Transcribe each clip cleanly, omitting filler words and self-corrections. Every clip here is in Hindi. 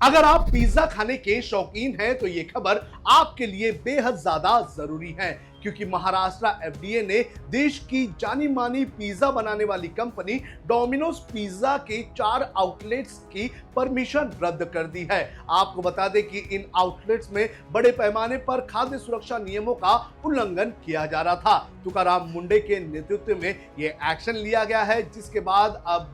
अगर आप पिज्जा खाने के शौकीन हैं तो ये खबर आपके लिए बेहद ज्यादा जरूरी है, क्योंकि महाराष्ट्र एफडीए ने देश की जानी मानी पिज्जा बनाने वाली कंपनी डोमिनोज पिज्जा के 4 आउटलेट्स की परमिशन रद्द कर दी है। आपको बता दें कि इन आउटलेट्स में बड़े पैमाने पर खाद्य सुरक्षा नियमों का उल्लंघन किया जा रहा था। तुकाराम मुंडे के नेतृत्व में यह एक्शन लिया गया है, जिसके बाद अब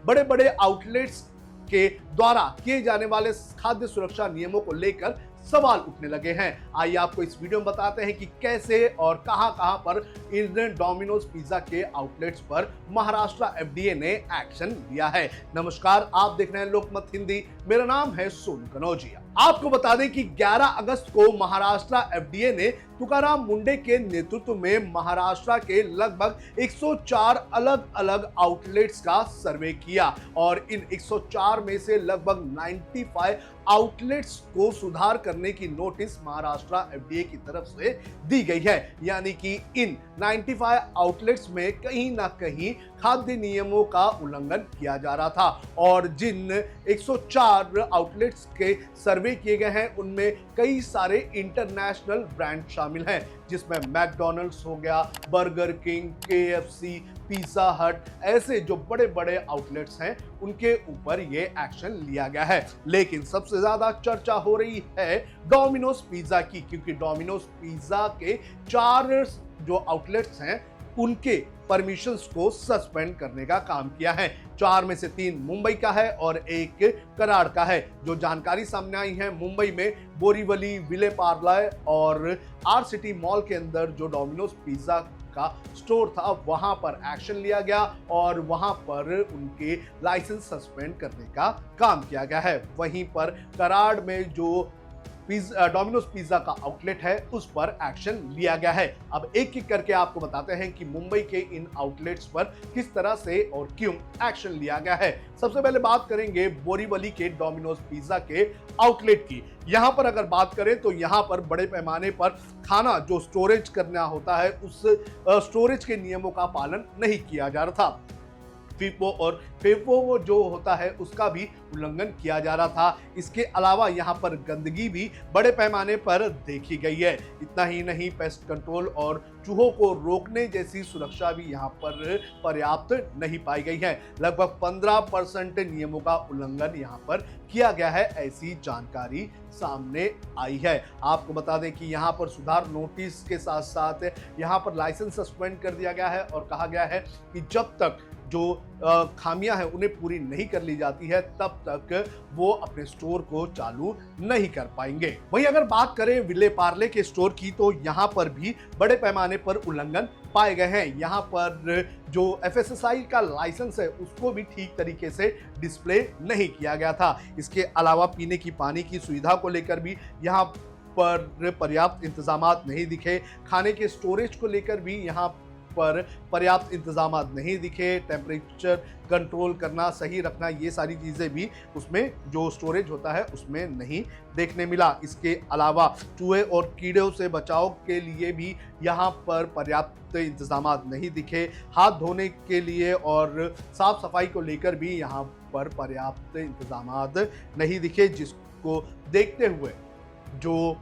बड़े बड़े आउटलेट्स के द्वारा किए जाने वाले खाद्य सुरक्षा नियमों को लेकर सवाल उठने लगे हैं। आइए आपको इस वीडियो में बताते हैं कि कैसे और कहां पर इन डोमिनोज पिज्जा के आउटलेट्स पर महाराष्ट्र एफडीए ने एक्शन लिया है। नमस्कार, आप देख रहे हैं लोकमत हिंदी। मेरा नाम है सोनू कनौजिया। आपको बता दें कि 11 अगस्त को महाराष्ट्र एफडीए ने तुकाराम मुंडे के नेतृत्व में महाराष्ट्र के लगभग 104 अलग अलग आउटलेट्स का सर्वे किया और इन 104 में से लगभग 95 आउटलेट्स को सुधार करने की नोटिस महाराष्ट्र एफडीए की तरफ से दी गई है। यानी कि इन 95 आउटलेट्स में कहीं ना कहीं खाद्य नियमों का उल्लंघन किया जा रहा था और जिन 104 आउटलेट्स के सर्वे किए गए हैं उनमें कई सारे इंटरनेशनल ब्रांड शामिल हैं, जिसमें मैकडॉनल्ड्स हो गया, बर्गर किंग, केएफसी, पिज्जा हट, ऐसे जो बड़े बड़े आउटलेट्स हैं उनके ऊपर ये एक्शन लिया गया है। लेकिन सबसे ज्यादा चर्चा हो रही है डोमिनोज पिज्जा की, क्योंकि डोमिनोज पिज्जा के 4 जो आउटलेट्स हैं उनके परमिशंस को सस्पेंड करने का काम किया है। 4 में से 3 मुंबई का है और 1 कराड़ का है। जो जानकारी सामने आई है, मुंबई में बोरीवली, विले पार्ले और आर सिटी मॉल के अंदर जो डोमिनोज पिज्जा का स्टोर था वहां पर एक्शन लिया गया और वहां पर उनके लाइसेंस सस्पेंड करने का काम किया गया है। वहीं पर कराड़ में जो डोमिनोज पिज्जा का आउटलेट है उस पर एक्शन लिया गया है। अब एक एक करके आपको बताते हैं कि मुंबई के इन आउटलेट्स पर किस तरह से और क्यों एक्शन लिया गया है। सबसे पहले बात करेंगे बोरीवली के डोमिनोज पिज्जा के आउटलेट की। यहां पर अगर बात करें तो यहां पर बड़े पैमाने पर खाना जो स्टोरेज करना होता है उस स्टोरेज के नियमों का पालन नहीं किया जा रहा था। फीफो और फेफो जो होता है उसका भी उल्लंघन किया जा रहा था। इसके अलावा यहाँ पर गंदगी भी बड़े पैमाने पर देखी गई है। इतना ही नहीं, पेस्ट कंट्रोल और चूहों को रोकने जैसी सुरक्षा भी यहाँ पर पर्याप्त नहीं पाई गई है। लगभग 15% नियमों का उल्लंघन यहाँ पर किया गया है, ऐसी जानकारी सामने आई है। आपको बता दें कि यहाँ पर सुधार नोटिस के साथ साथ यहाँ पर लाइसेंस सस्पेंड कर दिया गया है और कहा गया है कि जब तक जो खामियां हैं उन्हें पूरी नहीं कर ली जाती है तब तक वो अपने स्टोर को चालू नहीं कर पाएंगे। वहीं अगर बात करें विले पार्ले के स्टोर की तो यहाँ पर भी बड़े पैमाने पर उल्लंघन पाए गए हैं। यहाँ पर जो एफएसएसआई का लाइसेंस है उसको भी ठीक तरीके से डिस्प्ले नहीं किया गया था। इसके अलावा पीने की पानी की सुविधा को लेकर भी यहाँ पर पर्याप्त इंतजाम नहीं दिखे। खाने के स्टोरेज को लेकर भी यहाँ पर पर्याप्त इंतजाम नहीं दिखे। टेम्परेचर कंट्रोल करना, सही रखना, ये सारी चीज़ें भी उसमें जो स्टोरेज होता है उसमें नहीं देखने मिला। इसके अलावा चूहे और कीड़ों से बचाव के लिए भी यहाँ पर पर्याप्त इंतजाम नहीं दिखे। हाथ धोने के लिए और साफ सफाई को लेकर भी यहाँ पर पर्याप्त इंतजाम नहीं दिखे, जिसको देखते हुए जो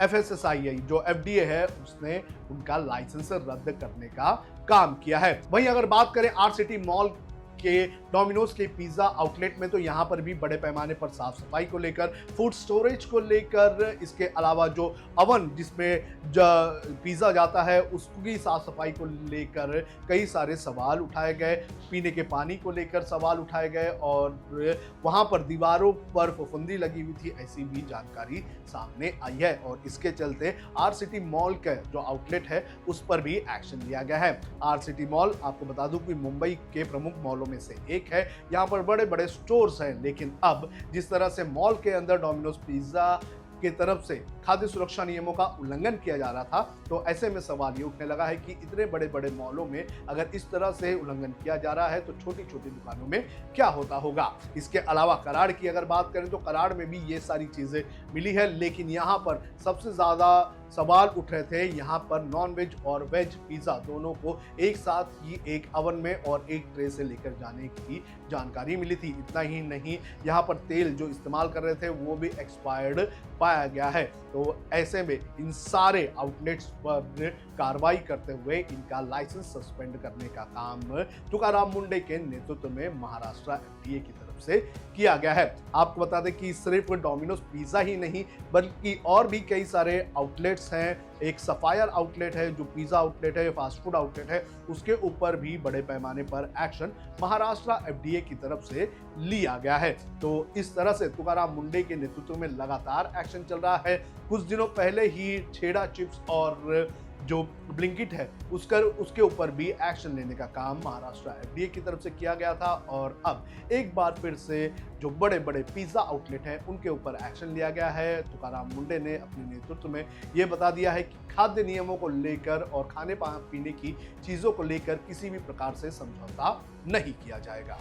एफएसएसआई जो एफडीए है उसने उनका लाइसेंस रद्द करने का काम किया है। वहीं अगर बात करें आर सिटी मॉल के डोमिनोज के पिज्जा आउटलेट में तो यहाँ पर भी बड़े पैमाने पर साफ सफाई को लेकर, फूड स्टोरेज को लेकर, इसके अलावा जो अवन जिसमें पिज्जा जाता है उसकी साफ सफाई को लेकर कई सारे सवाल उठाए गए। पीने के पानी को लेकर सवाल उठाए गए और वहाँ पर दीवारों पर फफूंदी लगी हुई थी, ऐसी भी जानकारी सामने आई है और इसके चलते आर सिटी मॉल का जो आउटलेट है उस पर भी एक्शन लिया गया है। आर सिटी मॉल आपको बता दूं कि मुंबई के प्रमुख मॉलों में से एक है। यहाँ पर बड़े बड़े स्टोर्स हैं, लेकिन अब जिस तरह से मॉल के अंदर डोमिनोज पिज्जा की तरफ से खाद्य सुरक्षा नियमों का उल्लंघन किया जा रहा था, तो ऐसे में सवाल ये उठने लगा है कि इतने बड़े बड़े मॉलों में अगर इस तरह से उल्लंघन किया जा रहा है तो छोटी छोटी दुकानों में क्या होता होगा। इसके अलावा कराड़ की अगर बात करें तो कराड़ में भी ये सारी चीजें मिली है, लेकिन यहाँ पर सबसे ज्यादा सवाल उठ रहे थे यहाँ पर नॉन वेज और वेज पिज़्ज़ा दोनों को एक साथ ही एक ओवन में और एक ट्रे से लेकर जाने की जानकारी मिली थी। इतना ही नहीं, यहाँ पर तेल जो इस्तेमाल कर रहे थे वो भी एक्सपायर्ड पाया गया है। तो ऐसे में इन सारे आउटलेट्स पर कार्रवाई करते हुए इनका लाइसेंस सस्पेंड करने का काम तुकाराम मुंडे के नेतृत्व में महाराष्ट्र एफडीए की तरफ से किया गया है। आपको बता दें कि सिर्फ डोमिनोज पिज्जा ही नहीं बल्कि और भी कई सारे आउटलेट्स हैं। एक सफायर आउटलेट है जो पिज्जा आउटलेट है, फास्ट फूड आउटलेट है, उसके ऊपर भी बड़े पैमाने पर एक्शन महाराष्ट्र एफडीए की तरफ से लिया गया है। तो इस तरह से तुकाराम मुंडे के नेतृत्व में लगातार एक्शन चल रहा है। कुछ दिनों पहले ही छेड़ा चिप्स और जो ब्लिंकिट है उसके ऊपर भी एक्शन लेने का काम महाराष्ट्र एफडीए की तरफ से किया गया था और अब एक बार फिर से जो बड़े बड़े पिज्जा आउटलेट हैं उनके ऊपर एक्शन लिया गया है। तुकाराम मुंडे ने अपने नेतृत्व में ये बता दिया है कि खाद्य नियमों को लेकर और खाने पीने की चीज़ों को लेकर किसी भी प्रकार से समझौता नहीं किया जाएगा।